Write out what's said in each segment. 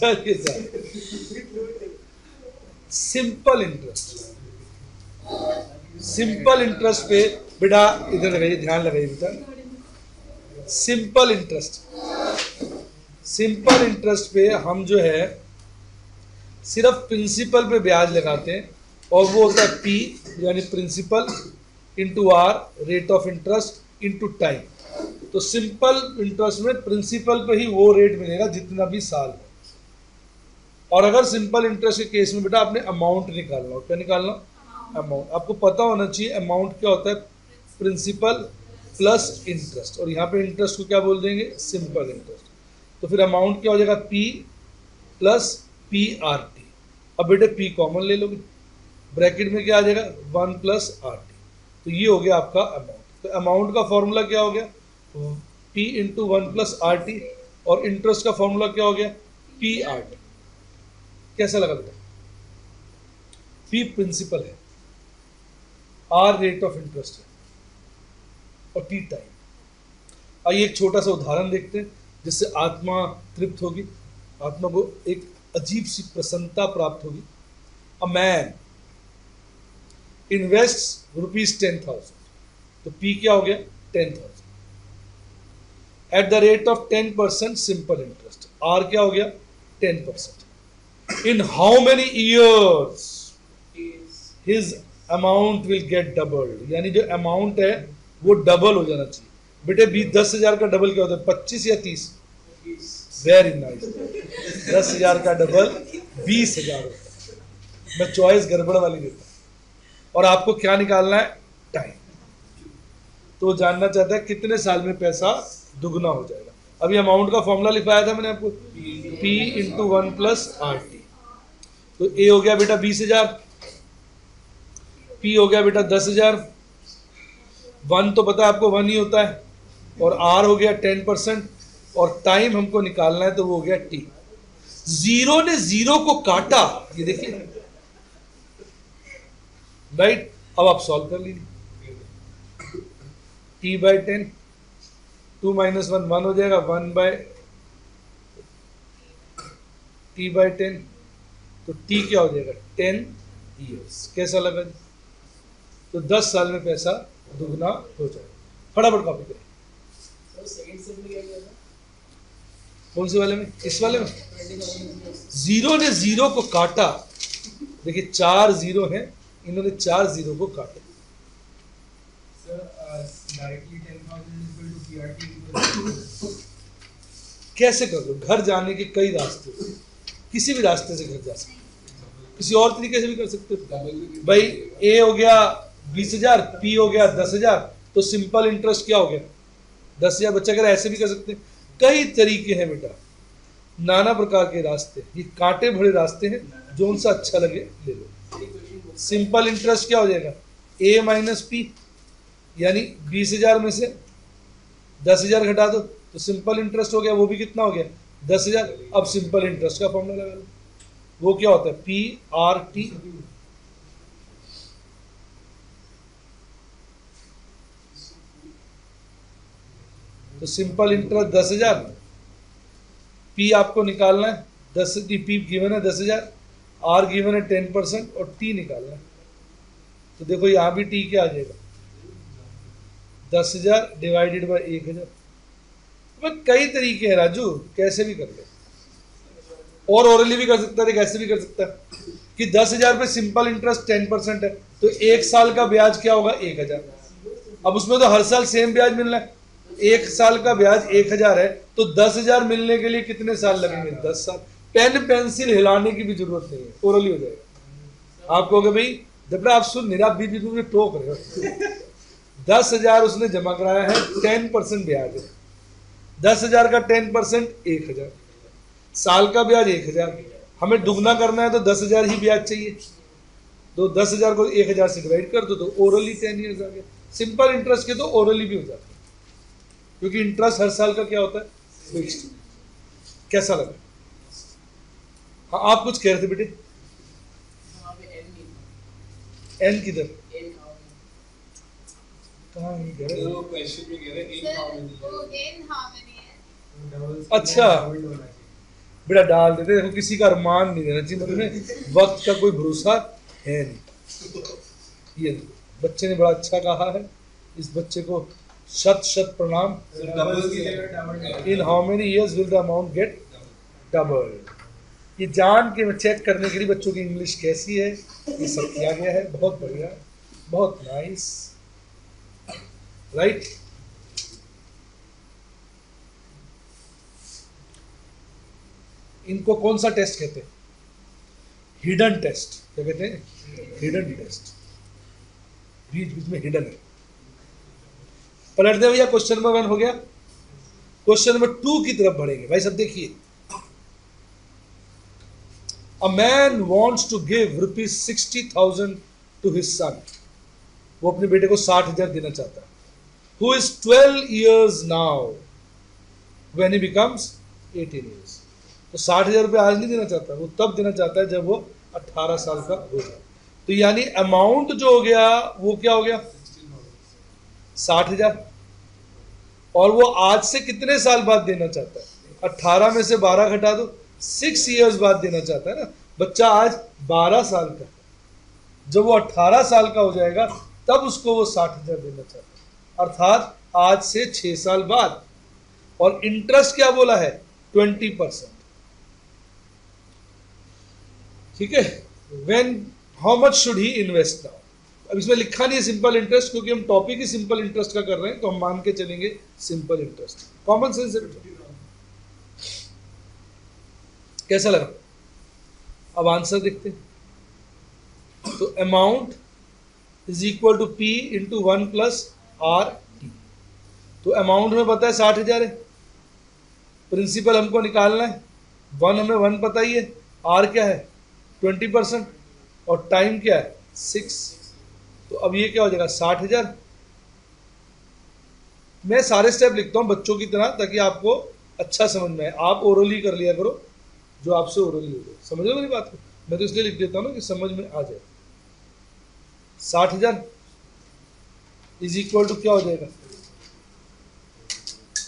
चलिए sir, simple interest. Simple interest पे बेटा इधर लगाइए, ध्यान लगाइए बेटा। सिंपल इंटरेस्ट, सिंपल इंटरेस्ट पे हम जो है सिर्फ प्रिंसिपल पे ब्याज लगाते हैं, और वो होता है पी यानी principal into R, rate of interest into time. तो सिंपल इंटरेस्ट में प्रिंसिपल पे ही वो रेट मिलेगा जितना भी साल हो। और अगर सिंपल इंटरेस्ट के केस में बेटा आपने अमाउंट निकालना हो, क्या निकालना? अमाउंट। आपको पता होना चाहिए अमाउंट क्या होता है, प्रिंसिपल प्लस इंटरेस्ट, और यहाँ पे इंटरेस्ट को क्या बोल देंगे, सिंपल इंटरेस्ट। तो फिर अमाउंट क्या हो जाएगा, P plus P R T. अब बेटे पी कॉमन ले लोगे, ब्रैकेट में क्या आ जाएगा, 1 प्लस आर टी। तो ये हो गया आपका अमाउंट। तो अमाउंट का फॉर्मूला क्या हो गया, P into 1 plus R T, और इंटरेस्ट का फॉर्मूला क्या हो गया, पी आर टी। कैसा लगा बेटा? पी प्रिंसिपल है, आर रेट ऑफ इंटरेस्ट है, और टी टाइम। आइए एक छोटा सा उदाहरण देखते हैं जिससे आत्मा तृप्त होगी, आत्मा को एक अजीब सी प्रसन्नता प्राप्त होगी। अ मैन इन्वेस्ट ₹10,000, तो पी क्या हो गया, 10,000 at the rate of 10% simple interest. R क्या हो गया, 10%। In how many years his amount will get doubled, यानी जो अमाउंट है वो डबल हो जाना चाहिए। बेटे 10,000 का डबल क्या होता है, 25 या 30? वेरी नाइस, 10,000 का डबल 20,000 होता है। मैं चॉइस गड़बड़ वाली देता हूँ। और आपको क्या निकालना है, टाइम। तो जानना चाहता है कितने साल में पैसा दुगना हो जाएगा। अभी अमाउंट का फॉर्मूला लिखवाया था मैंने आपको, P into 1 plus R T. तो ए हो गया बेटा 20,000, P हो गया बेटा 10,000, 1 तो पता है आपको 1 ही होता है, और R हो गया 10%, और टाइम हमको निकालना है तो वो हो गया T। जीरो ने जीरो को काटा, ये देखिए राइट। अब आप सॉल्व कर लीजिए, T/10, 2 - 1 1 हो जाएगा, 1/T/10, तो T क्या हो जाएगा, 10 ईयर्स। कैसा लगा जी? तो 10 साल में पैसा दुगना हो जाएगा। फटाफट कॉपी करें। कौन से वाले में, इस वाले में? जीरो ने जीरो को काटा, देखिए 4 जीरो हैं, इन्होंने 4 जीरो को काटे। कैसे कर दो, घर जाने के कई रास्ते, किसी भी रास्ते से घर जा सकते, किसी और तरीके से भी कर सकते हो भाई। ए हो गया 20,000, पी हो गया 10,000, तो सिंपल इंटरेस्ट क्या हो गया, 10,000। बच्चा कह रहा है ऐसे भी कर सकते हैं, कई तरीके हैं बेटा, नाना प्रकार के रास्ते, ये कांटे भरे रास्ते हैं, जो उनसे अच्छा लगे ले लो। सिंपल इंटरेस्ट क्या हो जाएगा, ए माइनस पी, यानी 20,000 में से 10,000 घटा दो तो सिंपल इंटरेस्ट हो गया, वो भी कितना हो गया, 10,000। अब सिंपल इंटरेस्ट का फॉर्मूला लगा लो, वो क्या होता है, पी आर टी। तो सिंपल इंटरेस्ट 10,000, पी आपको निकालना है 10, पी गिवन है 10,000, आर गिवन है 10% और टी निकालना है। तो देखो यहां भी टी क्या आ जाएगा, 10,000 डिवाइडेड बाय 1,000। कई तरीके हैं राजू, कैसे भी कर ले, और ओरली भी कर सकता है, ऐसे भी कर सकता है कि 10,000 पे सिंपल इंटरेस्ट 10% है, तो 1 साल का ब्याज क्या होगा, 1,000। अब उसमें तो हर साल सेम ब्याज मिलना है, 1 साल का ब्याज 1,000 है, तो 10,000 मिलने के लिए कितने साल लगेंगे, 10 साल। पेन पेंसिल हिलाने की भी जरूरत नहीं है, ओरली हो जाएगा। आप कहोगे भाई जब आप सुन मेरा बीबी में टोक रहे हो, 10,000 उसने जमा कराया है, 10% ब्याज है, 10,000 का 10% 1,000, साल का ब्याज 1,000। हमें दुगना करना है तो 10,000 ही ब्याज चाहिए, तो 10,000 को 1,000 से डिवाइड कर दो तो ओरली 10 ईयर्स आ गया। सिंपल इंटरेस्ट के तो ओरली भी हो जाता है, क्योंकि इंटरेस्ट हर साल का क्या होता है, फिक्स्ड। कैसा लगा? हाँ आप कुछ कह रहे थे बेटे, एन किधर, कहाँ कह रहे? अच्छा बेटा डाल देते, देखो किसी का अरमान नहीं देना चाहिए, मतलब में वक्त का कोई भरोसा है नहीं। ये देखो बच्चे ने बड़ा अच्छा कहा है, इस बच्चे को शत शत प्रणाम। In how many years will the amount get double. ये जान के चेक करने के लिए बच्चों की इंग्लिश कैसी है, ये सब किया गया है। बहुत बढ़िया, बहुत नाइस, राइट। इनको कौन सा टेस्ट कहते हैं? Hidden test. क्या कहते हैं? Hidden test. बीच बीच में हिडन है। पलट दे भैया, क्वेश्चन नंबर 1 हो गया। क्वेश्चन नंबर 2 की तरफ बढ़ेंगे भाई। सब देखिए, a man wants to give rupees 60,000 to his son. वो अपने बेटे को 60,000 देना चाहता है। Who is 12 years now when he becomes 18 years। तो 60,000 रुपये आज नहीं देना चाहता, वो तब देना चाहता है जब वो 18 साल का हो जाए। तो यानी अमाउंट जो हो गया वो क्या हो गया? 60,000। और वो आज से कितने साल बाद देना चाहता है? 18 में से 12 घटा दो, 6 years बाद देना चाहता है ना। बच्चा आज 12 साल का है, जब वो 18 साल का हो जाएगा तब उसको वो 60,000 देना चाहता है, अर्थात आज से 6 साल बाद। और इंटरेस्ट क्या बोला है? 20%। ठीक है। When how much should he invest now. अब इसमें लिखा नहीं है सिंपल इंटरेस्ट, क्योंकि हम टॉपिक ही सिंपल इंटरेस्ट का कर रहे हैं, तो हम मान के चलेंगे सिंपल इंटरेस्ट। कॉमन सेंस है। कैसा लगा? अब आंसर देखते हैं। तो amount is equal to P into 1 plus RT। तो अमाउंट में पता है 60,000 है, प्रिंसिपल हमको निकालना है, 1 हमें 1 पता ही है, R क्या है 20%, और टाइम क्या है 6। तो अब ये क्या हो जाएगा 60,000। मैं सारे स्टेप लिखता हूँ बच्चों की तरह, ताकि आपको अच्छा समझ में आए। आप ओरली कर लिया करो जो आपसे ओरली हो जाए। समझ लो मेरी बात को? मैं तो इसलिए लिख देता हूँ ना कि समझ में आ जाए। 60,000 इज इक्वल टू क्या हो जाएगा?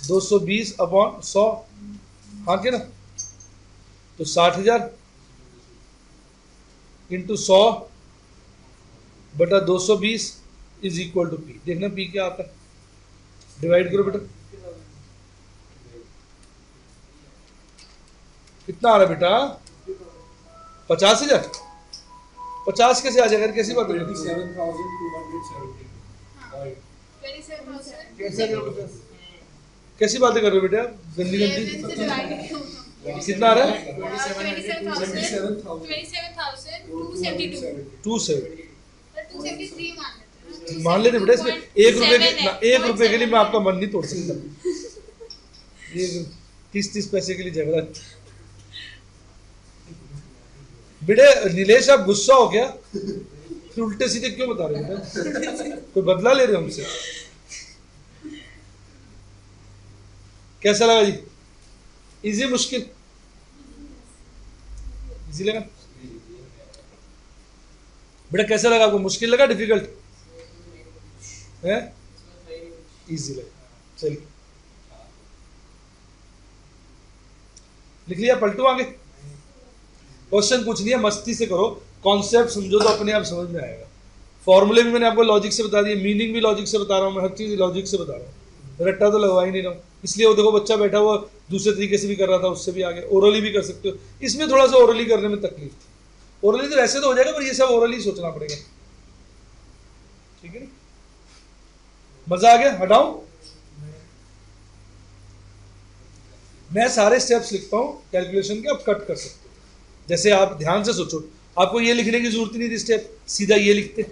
220 अपॉन 100। हाँ के ना? तो 60,000 इंटू 100 बटा 220 इज इक्वल टू P। देखना P क्या आता है, डिवाइड करो बेटा। कितना आ रहा है बेटा? 50,000। 50 कैसे आ जाएगा? कैसी बात है? 27,270। कैसी बातें कर रहे हो बेटा? गंदी गंदी। कितना आ रहा है? 273 मान लेते बेटा। इसमें 1 रुपए के लिए मैं आपका मन नहीं तोड़ सकता। 30 पैसे के लिए झगड़ा। बेटे नीलेश आप गुस्सा हो गया? फिर उल्टे सीधे क्यों बता रहे हो बेटा? कोई बदला ले रहे हो हमसे? कैसा लगा जी? इजी मुश्किल? इजी लगा बेटा? कैसा लगा आपको? मुश्किल लगा डिफिकल्ट है? इजी लगा। चलिए लिख लिया, पलटू आगे। क्वेश्चन कुछ नहीं है, मस्ती से करो, कॉन्सेप्ट समझो तो अपने आप समझ में आएगा। फॉर्मूले भी मैंने आपको लॉजिक से बता दिए, मीनिंग भी लॉजिक से बता रहा हूँ मैं, हर चीज़ लॉजिक से बता रहा हूँ, रट्टा तो लगवा ही नहीं रहा हूँ। इसलिए वो देखो बच्चा बैठा हुआ दूसरे तरीके से भी कर रहा था, उससे भी आगे ओरली भी कर सकते हो। इसमें थोड़ा सा ओरली करने में तकलीफ थी। ओरली तो वैसे तो हो जाएगा, पर ये सब ओरली सोचना पड़ेगा। ठीक है ना? मजा आ गया? हटाऊं? मैं सारे स्टेप्स लिखता हूँ कैलकुलेशन के, आप कट कर सकते हो। जैसे आप ध्यान से सोचो, आपको ये लिखने की जरूरत नहीं थी स्टेप, सीधा ये लिखते।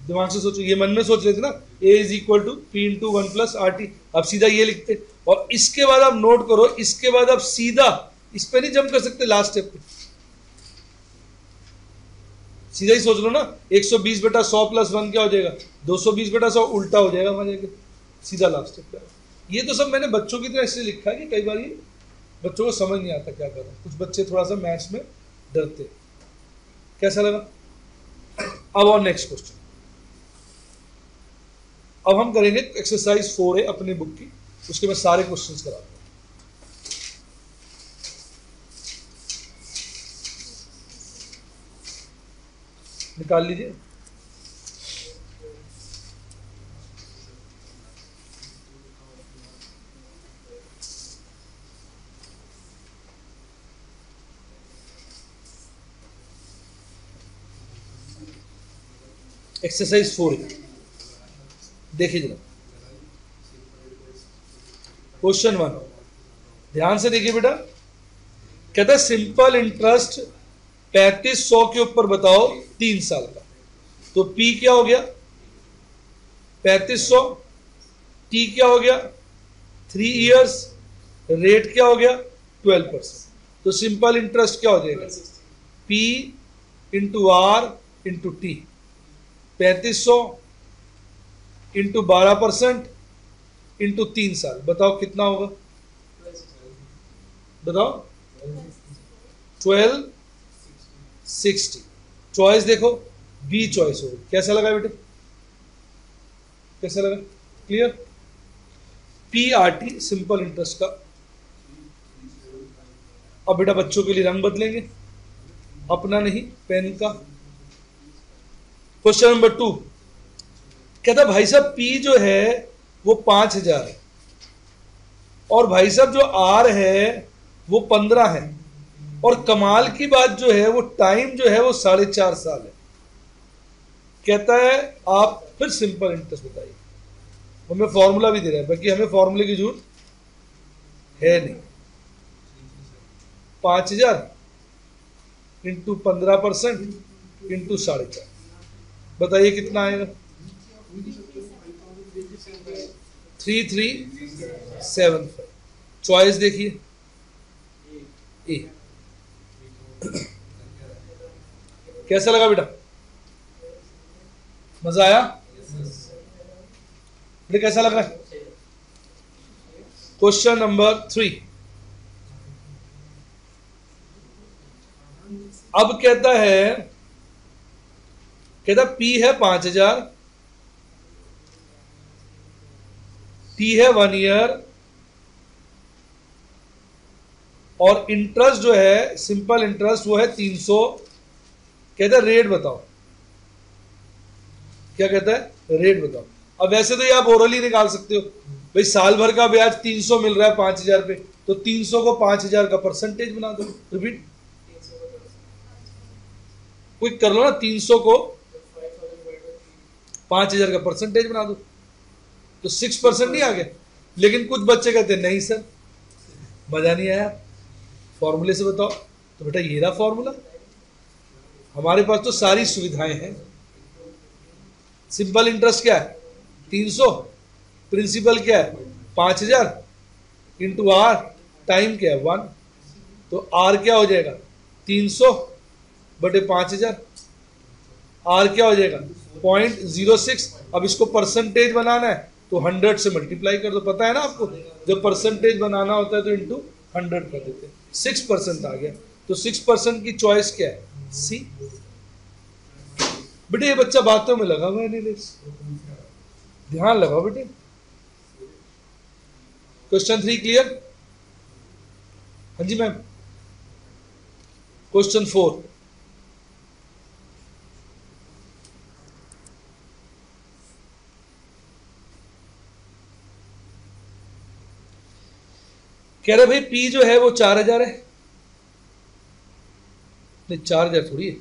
दिमाग से सोचो, ये मन में सोच रहे थे ना, A is equal to P into 1 plus RT। अब सीधा ये लिखते, और इसके बाद आप नोट करो, इसके बाद आप सीधा इस पे नहीं जंप कर सकते लास्ट स्टेप पे, सीधा ही सोच लो ना। 120 बटा 100 प्लस 1 क्या हो जाएगा? 220 बटा 100 उल्टा हो जाएगा वहां जाके, सीधा लास्ट स्टेप पे। ये तो सब मैंने बच्चों की तरह इसलिए लिखा है कि कई बार ये बच्चों को समझ नहीं आता क्या कर रहे हैं। कुछ बच्चे थोड़ा सा मैथ्स में डरते। कैसा लगा? अब और नेक्स्ट क्वेश्चन। अब हम करेंगे एक्सरसाइज 4A अपनी बुक की, उसके मैं सारे क्वेश्चंस कराता हूं। निकाल लीजिए। एक्सरसाइज 4 देखिए जरा, क्वेश्चन 1 ध्यान से देखिए बेटा। कहता है सिंपल इंटरेस्ट 3500 के ऊपर बताओ 3 साल का। तो P क्या हो गया 3500, T क्या हो गया 3 इयर्स, रेट क्या हो गया 12%। तो सिंपल इंटरेस्ट क्या हो जाएगा P into R into T, 3500 into 12% into 3 साल, बताओ कितना होगा, बताओ 1260। चॉइस देखो बी चॉइस होगी। कैसा लगा बेटे, कैसा लगा, क्लियर। PRT सिंपल इंटरेस्ट का। अब बेटा बच्चों के लिए रंग बदलेंगे, अपना नहीं पेन का। क्वेश्चन नंबर 2 कहता भाई साहब P जो है वो 5000 है और भाई साहब जो R है वो 15 है, और कमाल की बात जो है वो टाइम जो है वो 4.5 साल है। कहता है आप फिर सिंपल इंटरेस्ट बताइए। हमें फॉर्मूला भी दे रहा है, बाकी हमें फॉर्मूले की जरूरत है नहीं। 5000 इंटू 15% इंटू 4.5, बताइए कितना आएगा। 3375। चॉइस देखिए ए। कैसा लगा बेटा, मजा आया बेटा, कैसा लग रहा है। क्वेश्चन नंबर 3 अब कहता है, कहता P है 5000, T है 1 ईयर, और इंटरेस्ट जो है सिंपल इंटरेस्ट वो है 300। कहता है रेट बताओ, क्या कहता है रेट बताओ। अब वैसे तो ये आप ओरली निकाल सकते हो, भाई साल भर का ब्याज 300 मिल रहा है 5000 पे, तो 300 को 5000 का परसेंटेज बना दो। रिपीट क्विक कर लो ना, 300 को 5000 का परसेंटेज बना दो, तो 6% नहीं आ गया। लेकिन कुछ बच्चे कहते हैं नहीं सर मजा नहीं आया, फॉर्मूले से बताओ। तो बेटा ये रहा फॉर्मूला, हमारे पास तो सारी सुविधाएं हैं। सिंपल इंटरेस्ट क्या है 300, प्रिंसिपल क्या है 5000 इंटू R, टाइम क्या है 1, तो R क्या हो जाएगा 300 बटे 5000, R क्या हो जाएगा 0.06। अब इसको परसेंटेज बनाना है तो 100 से मल्टीप्लाई कर दो। पता है ना आपको, जब परसेंटेज बनाना होता है तो इंटू 100 कर देते हैं। 6% आ गया, तो 6% की चॉइस क्या है C। बेटे ये बच्चा बातों में लगा हुआ है, नहीं ध्यान लगाओ बेटे। क्वेश्चन 3 क्लियर, हाँ जी मैम। क्वेश्चन 4 कह रहे भाई P जो है वो 4000 है, नहीं 4000 थोड़ी है,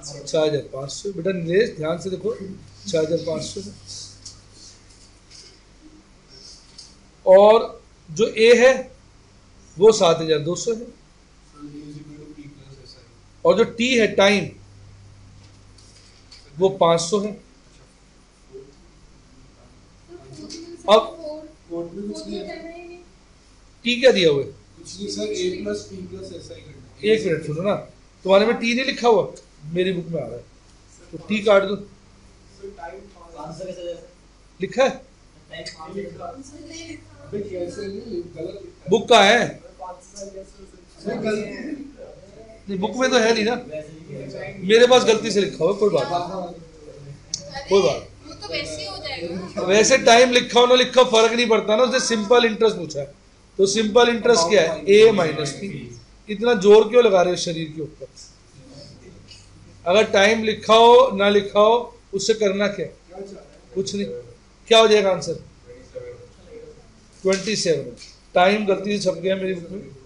4500। बेटा नीलेश ध्यान से देखो, 4500 है। और जो A है वो 7200 है, और जो T है टाइम वो 500 है। अब T क्या दिया हुआ है, एक मिनट सुनो ना, तुम्हारे में T नहीं लिखा हुआ, मेरी बुक में आ रहा है, तो T काट दो। लिखा है बुक का है, नहीं बुक में तो है नहीं ना, मेरे पास गलती से लिखा हुआ, कोई बात नहीं, कोई बात। वो तो वैसे हो जाएगा। वैसे टाइम लिखा हो ना लिखा फर्क नहीं पड़ता ना, उसने सिंपल इंटरेस्ट पूछा है, तो सिंपल इंटरेस्ट क्या है A माइनस P। इतना जोर क्यों लगा रहे हो शरीर के ऊपर, अगर टाइम लिखा हो ना लिखा हो उससे करना क्या, कुछ नहीं। क्या हो जाएगा आंसर 27। टाइम गलती से छप गया मेरी बुक में।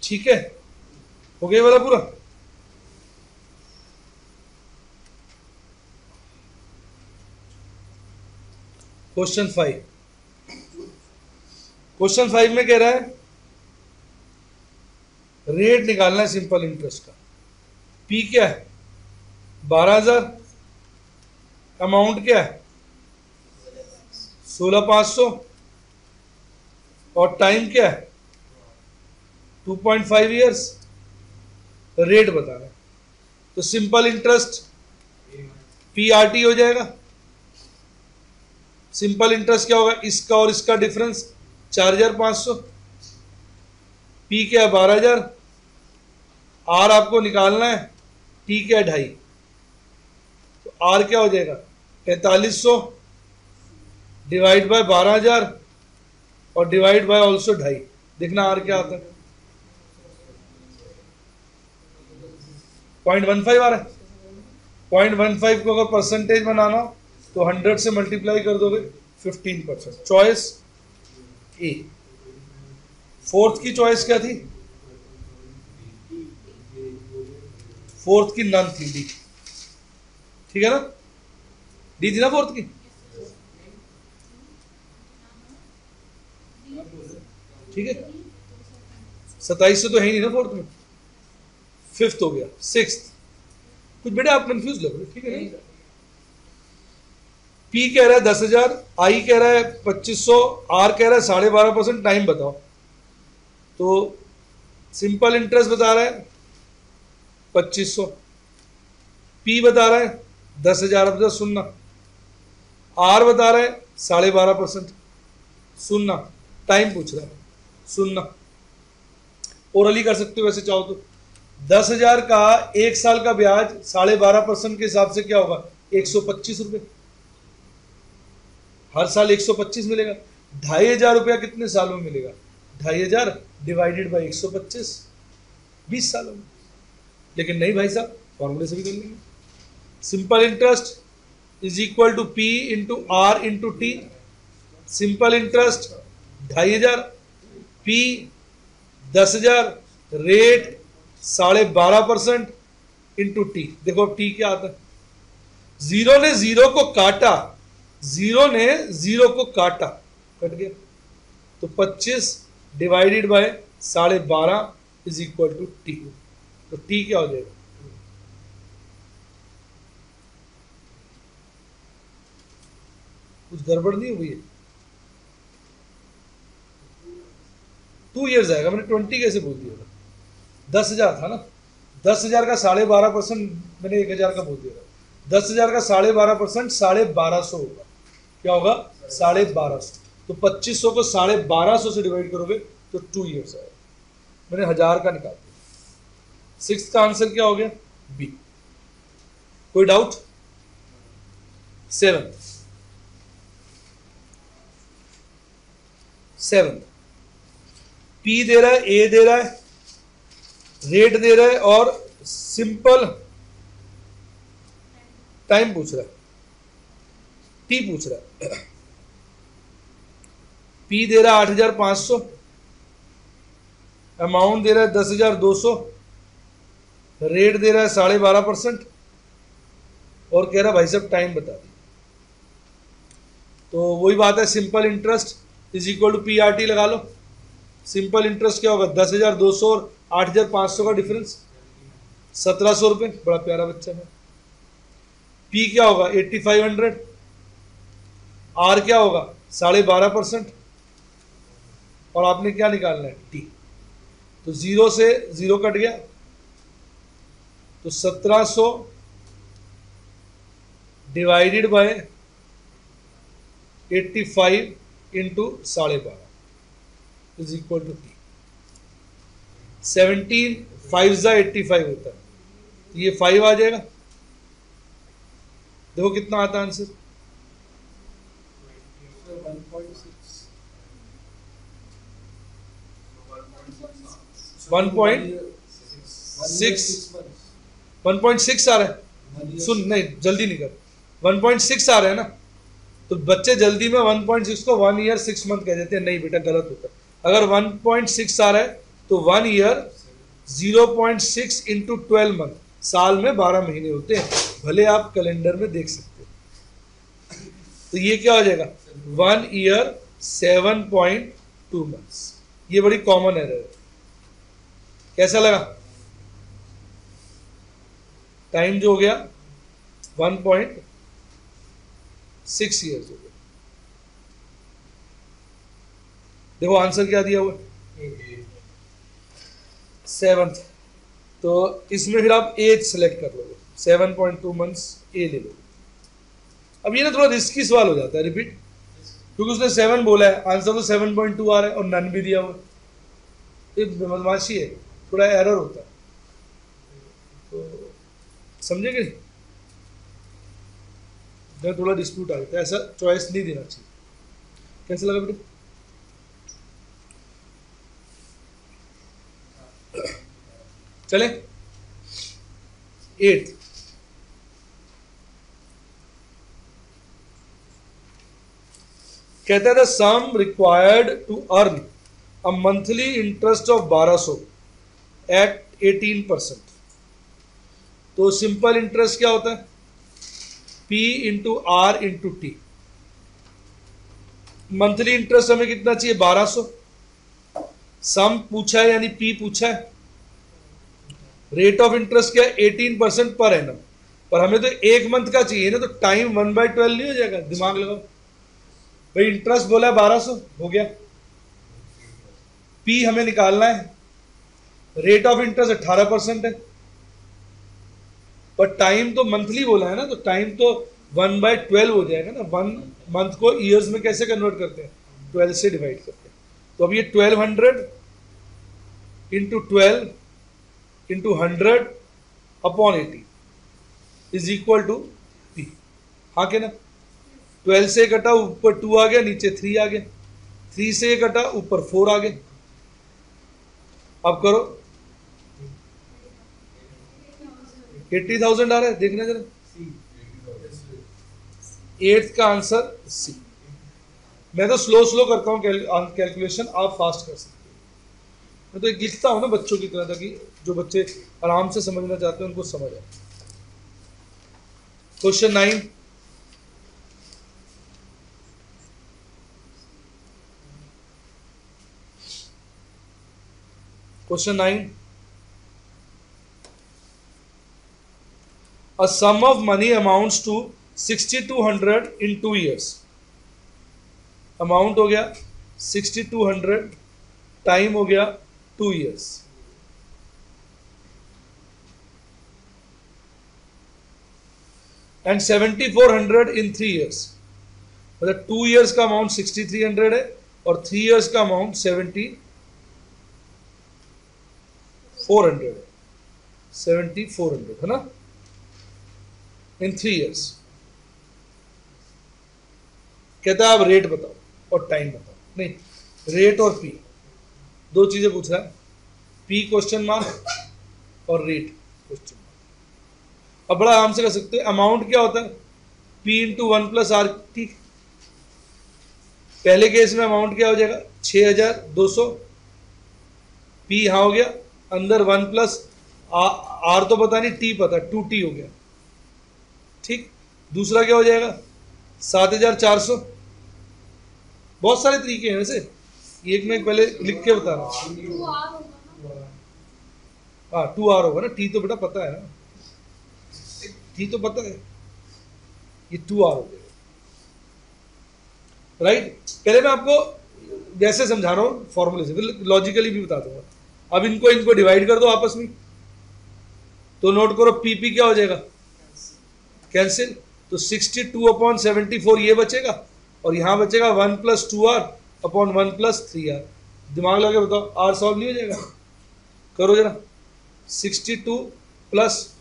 ठीक है, हो गया वाला पूरा। क्वेश्चन 5, क्वेश्चन 5 में कह रहा है रेट निकालना है सिंपल इंटरेस्ट का। पी क्या है 12,000, अमाउंट क्या है 16,500 और टाइम क्या है 2.5 ईयर्स। रेट बताना है तो सिंपल इंटरेस्ट PRT हो जाएगा। सिंपल इंटरेस्ट क्या होगा, इसका और इसका डिफरेंस 4,500। पी क्या है 12,000, आर आपको निकालना है, टी क्या है 2.5, तो आर क्या हो जाएगा 4300 डिवाइड बाय 12,000 और डिवाइड बाय ऑल्सो 2.5। देखना आर क्या आता है 0.15 आ रहा है। 0.15 को अगर परसेंटेज बनाना हो तो 100 से मल्टीप्लाई कर दोगे 15%। चॉइस ए। फोर्थ की चॉइस क्या थी, फोर्थ की नन थी, डी। ठीक है ना, डी थी ना फोर्थ की। ठीक है, 2700 तो है ही नहीं ना फोर्थ में। फिफ्थ हो गया, सिक्स्थ कुछ बेटा आप कंफ्यूज लग रहे हो। ठीक है ना, पी कह रहा है 10,000, आई कह रहा है 2500, आर कह रहा है 12.5%। टाइम बताओ। तो सिंपल इंटरेस्ट बता रहा है 2500, पी बता रहा है 10,000 सुनना, आर बता रहा है 12.5% सुनना, टाइम पूछ रहा है सुनना। ओरली कर सकते हो वैसे चाहो तो। 10,000 का एक साल का ब्याज 12.5% के हिसाब से क्या होगा 125 रुपये। हर साल 125 मिलेगा। 2,500 रुपया कितने सालों में मिलेगा, 2,500 डिवाइडेड बाई 125, 20 सालों में। लेकिन नहीं भाई साहब, फॉर्मूले से भी कर लेंगे। Simple interest is equal to P into R into T. Simple interest 2,500, P 10,000, rate 12.5% into T. देखो टी क्या आता है, जीरो ने जीरो को काटा, जीरो ने जीरो को काटा, कट गया। तो 25 divided by 12.5 is equal to T. तो टी क्या हो जाएगा, कुछ गड़बड़ नहीं हुई है। 2 ईयर्स आएगा, मैंने 20 कैसे बोल दिया था, 10,000 था ना, 10,000 का 12.5% मैंने 1,000 का बोल दिया था। 10,000 का 12.5% 1,250 होगा। क्या होगा 1,250। तो 2500 को 1,250 से डिवाइड करोगे तो 2 ईयर्स आएगा। मैंने 1,000 का निकाल दिया। 6 का आंसर क्या हो गया बी। कोई डाउट। 7 पी दे रहा है, ए दे रहा है, रेट दे रहा है और सिंपल टाइम पूछ रहा है। टी पूछ रहा है, पी दे रहा है 8,500, अमाउंट दे रहा है 10,200, रेट दे रहा है 12.5%, और कह रहा भाई साहब टाइम बता दी। तो वही बात है, simple interest is equal to P R T लगा लो। सिंपल इंटरेस्ट क्या होगा, 10,200 और 8,500 का डिफरेंस 1,700 रुपये, बड़ा प्यारा बच्चा है। पी क्या होगा 8,500, आर क्या होगा 12.5%, और आपने क्या निकालना है टी। तो 0 से 0 कट गया, तो 1,700 divided by 85 into 12.5 is equal to T. 17 5 जा 85 होता है, तो ये 5 आ जाएगा। देखो कितना आता है आंसर, 1.6 आ रहा है। सुन, नहीं जल्दी नहीं कर, 1.6 आ रहा है ना, तो बच्चे जल्दी में 1.6 को 1 ईयर 6 मंथ कह देते हैं। नहीं बेटा, गलत होता है। अगर 1.6 आ रहा है तो 1 ईयर 0.6 इंटू 12 मंथ, साल में 12 महीने होते हैं, भले आप कैलेंडर में देख सकते हो। तो ये क्या हो जाएगा 1 ईयर 7.2 मंथ्स। ये बड़ी कॉमन एरर है। कैसा लगा, टाइम जो हो गया 1.6 ईयर्स हो गया। देखो आंसर क्या दिया हुआ, 7th। तो इसमें फिर आप एज सेलेक्ट कर लोगे, 7.2 मंथ्स ए ले लोगे। अब ये ना थोड़ा रिस्की सवाल हो जाता है रिपीट, क्योंकि उसने 7 बोला है, आंसर तो 7.2 आ रहा है और नन भी दिया हुआ है। ये बदमाशी है, थोड़ा एरर होता है, तो समझे कि नहीं, थोड़ा डिस्प्यूट आ जाता है, ऐसा चॉइस नहीं देना चाहिए। कैसा लगा बेटा, चले 8th। कहता है the sum required to earn a monthly interest of 1200 at 18%। तो सिंपल इंटरेस्ट क्या होता है, P into R into T. Monthly interest हमें कितना चाहिए 1200, सम पूछा है यानी P पूछा है, रेट ऑफ इंटरेस्ट क्या है 18% पर एनम, पर हमें तो एक मंथ का चाहिए ना, तो टाइम 1/12 नहीं हो जाएगा, दिमाग लगाओ भाई। इंटरेस्ट बोला है 1200 हो गया, P हमें निकालना है, रेट ऑफ इंटरेस्ट 18% है, पर टाइम तो मंथली बोला है ना, तो टाइम तो 1/12 हो जाएगा ना। 1 मंथ को ईयर्स में कैसे कन्वर्ट करते हैं, 12 से डिवाइड करते हैं। तो अब ये 1200 into 12 into 100 upon 80 is equal to P. हाँ के ना, 12 से कटा ऊपर 2 आ गया, नीचे 3 आ गया, 3 से कटा ऊपर 4 आ गया। अब करो 80,000 आ रहा है, देखना जरा। 8th का आंसर सी। मैं तो स्लो करता हूँ कैलकुलेशन, आप फास्ट कर सकते हो। मैं तो एक लिखता हूँ ना बच्चों की तरह, ताकि जो बच्चे आराम से समझना चाहते हैं उनको समझ आए। Question 9, question 9, a sum of money amounts to 6,200 in 2 years। Amount हो गया 6,200, टाइम हो गया 2 years। And 7,400 in 3 years। मतलब 2 years का अमाउंट 6,300 है और 3 years का अमाउंट 7,400 है, 7,400 है ना, इन 3 years। कहता है आप रेट बताओ और टाइम बताओ। नहीं, रेट और पी दो चीजें पूछ रहा है, पी क्वेश्चन मार्क और रेट क्वेश्चन मार्क। अब बड़ा आराम से कर सकते हैं। अमाउंट क्या होता है P इंटू 1+R, ठीक। पहले केस में अमाउंट क्या हो जाएगा 6200, P यहां हो गया, अंदर 1+R तो पता नहीं, T पता, 2T हो गया, ठीक। दूसरा क्या हो जाएगा 7400। बहुत सारे तरीके हैं वैसे, एक में पहले लिख के बता रहा हूँ। 2R होगा ना? हाँ 2R होगा ना, T तो बेटा पता है ना, T तो पता है, ये 2R हो गया, राइट। पहले मैं आपको वैसे समझा रहा हूँ फॉर्मूले से, फिर लॉजिकली भी बता दूंगा। अब इनको डिवाइड कर दो आपस में, तो नोट करो PP क्या हो जाएगा, कैंसिल। तो 62/74 ये बचेगा, और यहां बचेगा 1+2R अपॉन 1+3R। दिमाग लगा के बताओ, R सॉल्व नहीं हो जाएगा? करो जरा, 62 प्लस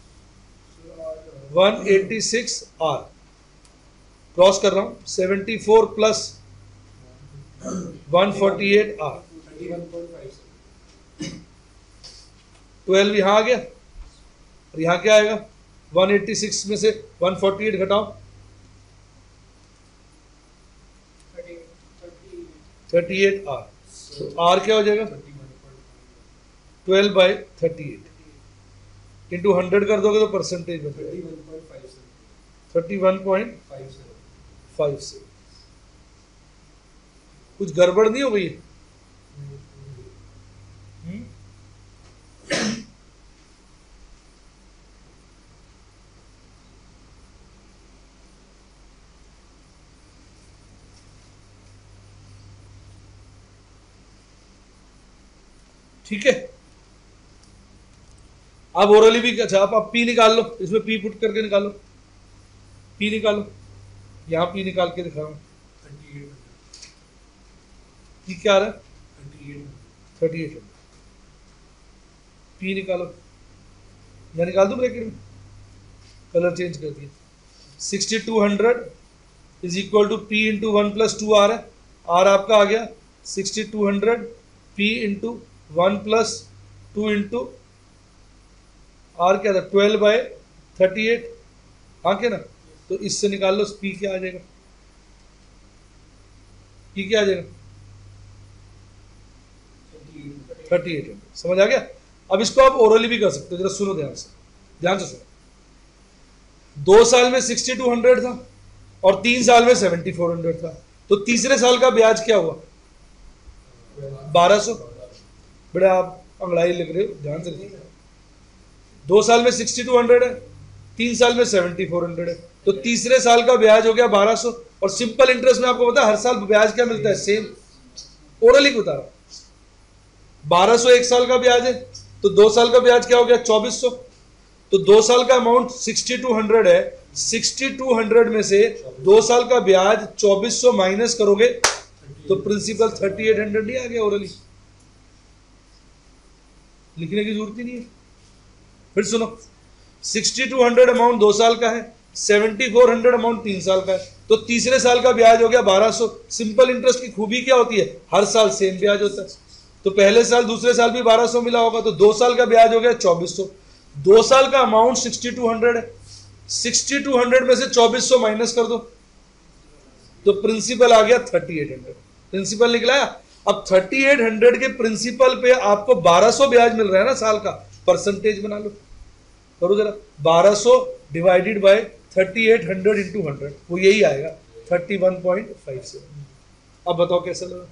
186R, क्रॉस कर रहा हूं, 74 प्लस 148R, 12 यहां आ गया, और यहां क्या आएगा 186 में से 148 घटाओ, 38R। तो R क्या हो जाएगा 12/38 इंटू 100 कर दोगे तो परसेंटेज बन जाएगा 31.57। कुछ गड़बड़ नहीं हो गई है? ठीक है। अब ओरली भी, अच्छा आप P निकाल लो, इसमें P पुट करके निकालो, P निकालो, यहां P निकाल के दिखा रहा हूं। P क्या आ रहा है 3800। P निकालो, या निकाल दो ब्रैकेट में, कलर चेंज कर दिया। 6200 is equal to P into 1+2R है, R आपका आ गया 6200 P इंटू 1+2 इंटू R क्या था 12/38, हाँ क्या ना। तो इससे निकाल लो P क्या आ जाएगा, P क्या आ जाएगा 3800। समझ आ गया? अब इसको आप ओरली भी कर सकते हो, जरा सुनो ध्यान से, ध्यान से सुनो। 2 साल में 6200 था और 3 साल में 7400 था, तो तीसरे साल का ब्याज क्या हुआ 1200। बेटा आप अंगड़ाई लिख रहे हो, ध्यान से लिखिए। 2 साल में 6200 है, 3 साल में 7400 है, तो तीसरे साल का ब्याज हो गया 1200। और सिंपल इंटरेस्ट में आपको पता है हर साल ब्याज क्या मिलता है, सेम। ओरली को बता रहा हूं, 1200 एक साल का ब्याज है, तो 2 साल का ब्याज क्या हो गया 2400। तो 2 साल का अमाउंट 6200 है, 6200 में से 2 साल का ब्याज 2400 माइनस करोगे तो प्रिंसिपल 3800 नहीं आ गया ओरली। लिखने की जरूरत ही नहीं है। फिर सुनो, 6200 अमाउंट 2 साल का है, 7400 अमाउंट 3 साल का है, तो तीसरे साल का ब्याज हो गया 1200। सिंपल इंटरेस्ट की खूबी क्या होती है, हर साल सेम ब्याज होता है। तो पहले साल दूसरे साल भी 1200 मिला होगा, तो 2 साल का ब्याज हो गया 2400। 2 साल का अमाउंट 6200 है, 6200 में से 2400 माइनस कर दो तो प्रिंसिपल आ गया 3800। प्रिंसिपल निकला। अब 3800 के प्रिंसिपल पे आपको 1200 ब्याज मिल रहा है ना साल का, परसेंटेज बना लो, करो जरा। 1200 डिवाइडेड बाय 3800 इंटू 100, वो यही आएगा 31.57। अब बताओ कैसे लगा?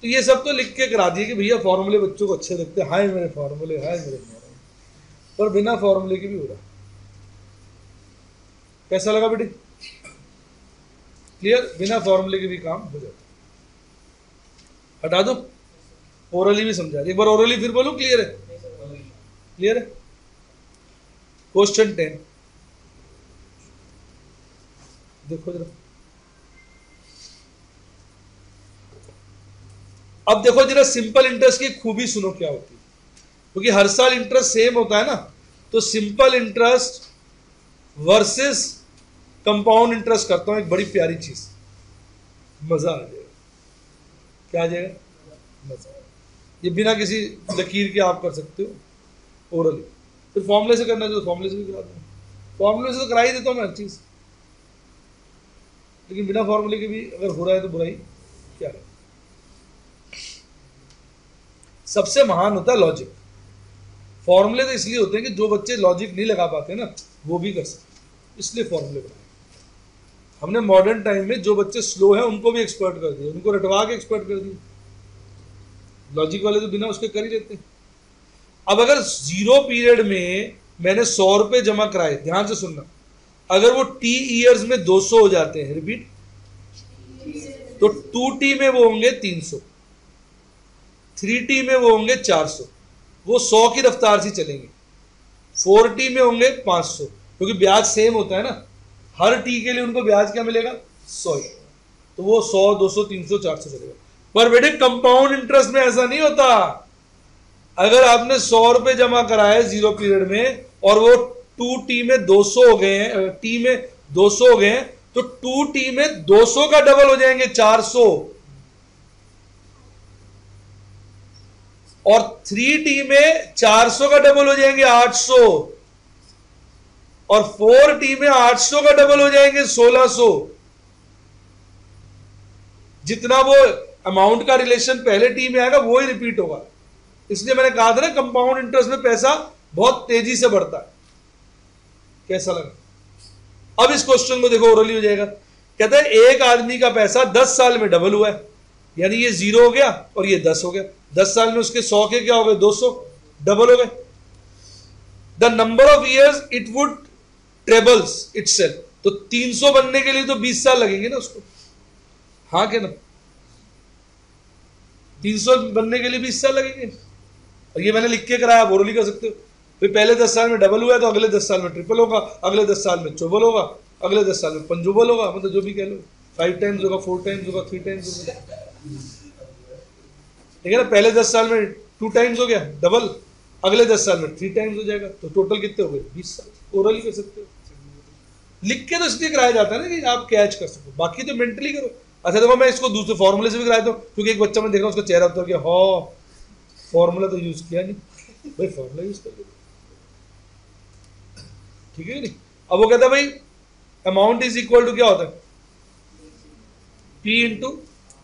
तो ये सब तो लिख के करा दिए कि भैया फॉर्मूले बच्चों को अच्छे लगते हैं, हाय मेरे फॉर्मूले, हाय मेरे फॉर्मूले, पर बिना फॉर्मूले के भी हो रहा। कैसा लगा बेटे? क्लियर? बिना फॉर्मूले के भी काम हो जाता। हटा दो, ओरली भी समझा, एक बार ओरली फिर बोलो। क्लियर है? क्लियर है? क्वेश्चन 10 देखो जरा। अब देखो जरा सिंपल इंटरेस्ट की खूबी सुनो क्या होती है, क्योंकि हर साल इंटरेस्ट सेम होता है ना। तो simple interest versus compound interest करता हूं, एक बड़ी प्यारी चीज, मजा आ जाएगा। क्या आ जाएगा? मजा। ये बिना किसी लकीर के आप कर सकते हो ओरली। फिर फॉर्मूले से करना जो फॉर्मूले से भी करा दूँ, फॉर्मूले से तो करा ही देता हूँ मैं हर चीज़, लेकिन बिना फॉर्मूले के भी अगर हो रहा है तो बुराई क्या है। सबसे महान होता है लॉजिक। फॉर्मूले तो इसलिए होते हैं कि जो बच्चे लॉजिक नहीं लगा पाते ना वो भी कर सकते, इसलिए फॉर्मूले बनाए। हमने मॉडर्न टाइम में जो बच्चे स्लो हैं उनको भी एक्सपर्ट कर दिया, उनको रटवा के एक्सपर्ट कर दिया। लॉजिक वाले तो बिना उसके कर ही लेते हैं। अब अगर 0 पीरियड में मैंने 100 रुपये जमा कराए, ध्यान से सुनना, अगर वो टी ईयर्स में 200 हो जाते हैं, रिपीट, तो 2T में वो होंगे 300, 3T में वो होंगे 400, वो 100 की रफ्तार से चलेंगे, 4T में होंगे 500, क्योंकि ब्याज सेम होता है ना, हर टी के लिए उनको ब्याज क्या मिलेगा, 100, तो वो 100, 200, 300, 400 चलेगा। पर बेटे कंपाउंड इंटरेस्ट में ऐसा नहीं होता। अगर आपने 100 रुपए जमा कराए 0 पीरियड में और वो 2T में 200 हो गए हैं, टी में 200 हो गए हैं, तो 2T में 200 का डबल हो जाएंगे 400, और 3T में 400 का डबल हो जाएंगे 800, और 4T में 800 का डबल हो जाएंगे 1600। जितना वो अमाउंट का रिलेशन पहले टी में आएगा वो ही रिपीट होगा। इसलिए मैंने कहा था ना कंपाउंड इंटरेस्ट में पैसा बहुत तेजी से बढ़ता है। कैसा लगा? अब इस क्वेश्चन को देखो, ओरली हो जाएगा। कहता है एक आदमी का पैसा 10 साल में डबल हुआ है, यानी ये 0 हो गया और ये 10 हो गया। 10 साल में उसके 100 के क्या हो गए, 200, डबल हो गए। The number of years it would trebles itself, तो 300 बनने के लिए तो 20 साल लगेंगे ना उसको, हाँ के ना? 300 बनने के लिए 20 साल लगेंगे। और ये मैंने लिख के कराया, आप ओरली कर सकते हो। फिर पहले 10 साल में डबल हुआ है तो अगले 10 साल में ट्रिपल होगा, अगले 10 साल में चौबल होगा, अगले 10 साल में पंजुबल होगा, मतलब जो भी कह लो, 5 टाइम्स होगा, 4 टाइम्स होगा, 3 टाइम्स होगा। ठीक है ना? पहले 10 साल में 2 टाइम्स हो गया डबल, अगले 10 साल में 3 टाइम्स हो जाएगा, तो टोटल कितने हो गए, 20 साल। ओरली कर सकते हो। लिख के तो इसलिए कराया जाता है ना कि आप कैच कर सको, बाकी तो मेंटली करो। अच्छा देखो, मैं इसको दूसरे फॉर्मूले से भी कराया था, क्योंकि एक बच्चा मैं देख रहा हूँ उसका चेहरा उतर गया, हाँ फॉर्मूला तो यूज किया नहीं, भाई फॉर्मूला यूज कर लो, ठीक है नहीं? अब वो कहता है भाई अमाउंट इज इक्वल टू क्या होता है, P इंटू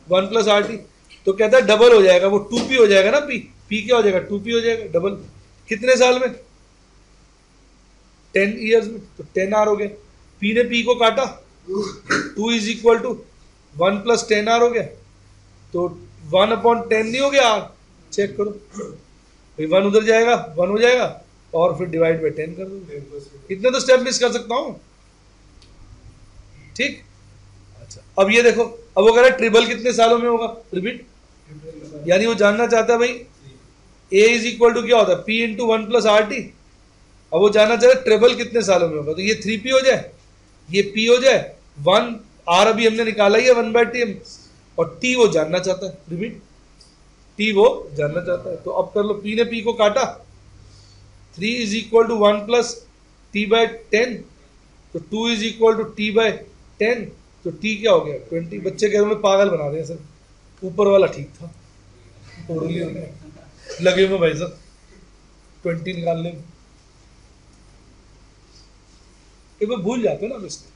1 प्लस RT, तो कहता है डबल हो जाएगा, वो 2P हो जाएगा ना, P क्या हो जाएगा, 2P हो जाएगा डबल। कितने साल में, 10 ईयर्स में, तो 10R हो गया। P ने P को काटा, 2 is equal to 1 plus 10R हो गया, तो 1/10 नहीं हो गया R, चेक करो भाई, 1 उधर जाएगा, 1 हो जाएगा, और फिर डिवाइड बाई 10 कर दो। इतने तो स्टेप मिस कर सकता हूं, ठीक? अच्छा अब ये देखो, अब वो कह रहा है ट्रिपल कितने सालों में होगा, रिपीट, यानी वो जानना चाहता है भाई A इज इक्वल टू क्या होता है, P इंटू 1 प्लस RT। अब वो जानना चाहता है ट्रिपल कितने सालों में होगा, तो ये 3P हो जाए, ये P हो जाए, 1R अभी हमने निकाला ही है 1/T, और T वो जानना चाहता है, रिपीट, T वो जानना चाहता है। तो अब कर लो, P ने P को काटा, 3 is equal to 1 plus T/10, तो 2 इज इक्वल टू T/10, तो T क्या हो गया, 20। बच्चे कह रहे हैं पागल बना रहे हैं सर, ऊपर वाला ठीक था, लगे हुए भाई साहब 20 निकालने में, वो भूल जाते हो ना इसलिए।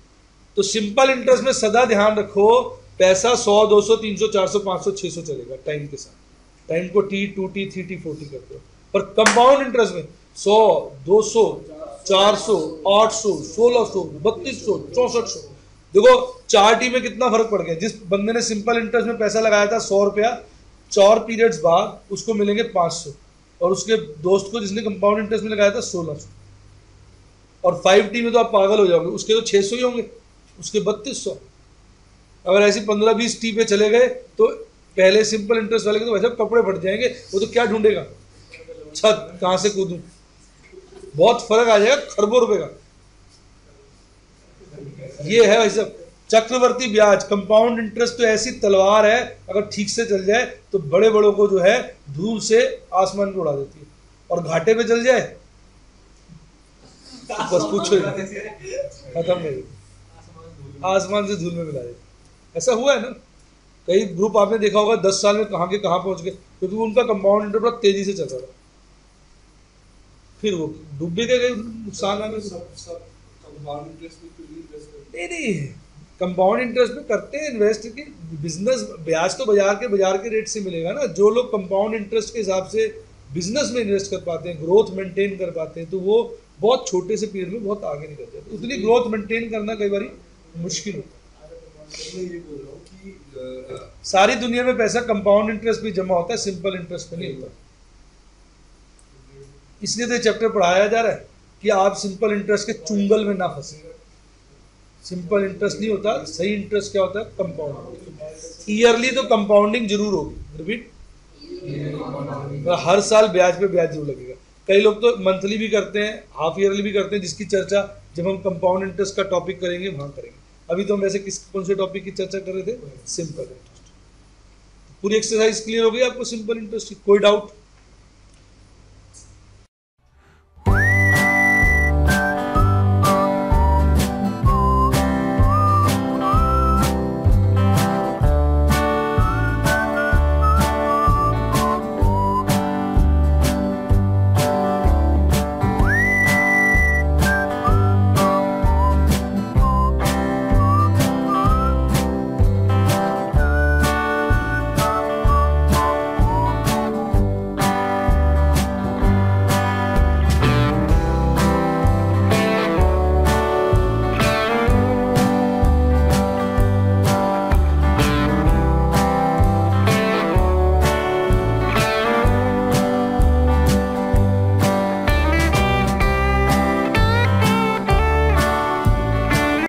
तो सिंपल इंटरेस्ट में सदा ध्यान रखो, पैसा 100, 200, 300, 400, 500, 600 चलेगा टाइम के साथ। टाइम को T, 2T, 3T, 4T करते हो। पर कंपाउंड इंटरेस्ट में 100, 200, 400, 800, 1600, 3200, 6400, देखो 4T में कितना फर्क पड़ गया। जिस बंदे ने सिंपल इंटरेस्ट में पैसा लगाया था 100 रुपया, 4 पीरियड्स बाद उसको मिलेंगे 500, और उसके दोस्त को जिसने कंपाउंड इंटरेस्ट में लगाया था 1600, और 5T में तो आप पागल हो जाओगे, उसके तो 600 ही होंगे, उसके 3200। अगर ऐसी 15-20 T पे चले गए तो पहले सिंपल इंटरेस्ट वाले के तो वैसे कपड़े फट जाएंगे, वो तो क्या ढूंढेगा, छत कहां से कूदूं, बहुत फर्क आ जाएगा खरबों रुपए का। ये है भाई साहब चक्रवर्ती ब्याज, कंपाउंड इंटरेस्ट तो ऐसी तलवार है, अगर ठीक से चल जाए तो बड़े बड़ों को जो है धूल से आसमान में उड़ा देती है, और घाटे पे चल जाए तो बस पूछो ही खत्म नहीं, आसमान से धूल में मिला देती। ऐसा हुआ है ना, कई ग्रुप आपने देखा होगा 10 साल में कहां के कहां पहुंच गए, क्योंकि उनका कंपाउंड इंटरेस्ट बड़ा तेजी से चल रहा था। फिर वो डूब भी गए, नुकसान आने से। सब कंपाउंड इंटरेस्ट पे क्यों इन्वेस्ट करते नहीं, कंपाउंड इंटरेस्ट पे करते हैं इन्वेस्ट की बिजनेस, ब्याज तो बाजार के रेट से मिलेगा ना। जो लोग कंपाउंड इंटरेस्ट के हिसाब से बिजनेस में इन्वेस्ट कर पाते हैं, ग्रोथ मेंटेन कर पाते हैं, तो वो बहुत छोटे से पीरियड में बहुत आगे निकल जाते हैं। उतनी ग्रोथ मेंटेन करना कई बार मुश्किल होता है। मैं ये बोल रहा हूँ कि सारी दुनिया में पैसा कंपाउंड इंटरेस्ट भी जमा होता है, सिंपल इंटरेस्ट पे नहीं होता। इसलिए तो चैप्टर पढ़ाया जा रहा है कि आप सिंपल इंटरेस्ट के चुंगल में ना फंसे। सिंपल इंटरेस्ट नहीं होता, सही इंटरेस्ट क्या होता है? कंपाउंड। ईयरली तो कंपाउंडिंग जरूर होगी, रिपीट, हर साल ब्याज पे ब्याज जरूर लगेगा। कई लोग तो मंथली भी करते हैं, हाफ ईयरली भी करते हैं, जिसकी चर्चा जब हम कंपाउंड इंटरेस्ट का टॉपिक करेंगे वहां करेंगे। अभी तो हम वैसे कौन से टॉपिक की चर्चा कर रहे थे? Simple interest. पूरी एक्सरसाइज क्लियर हो गई आपको सिंपल इंटरेस्ट की? कोई डाउट?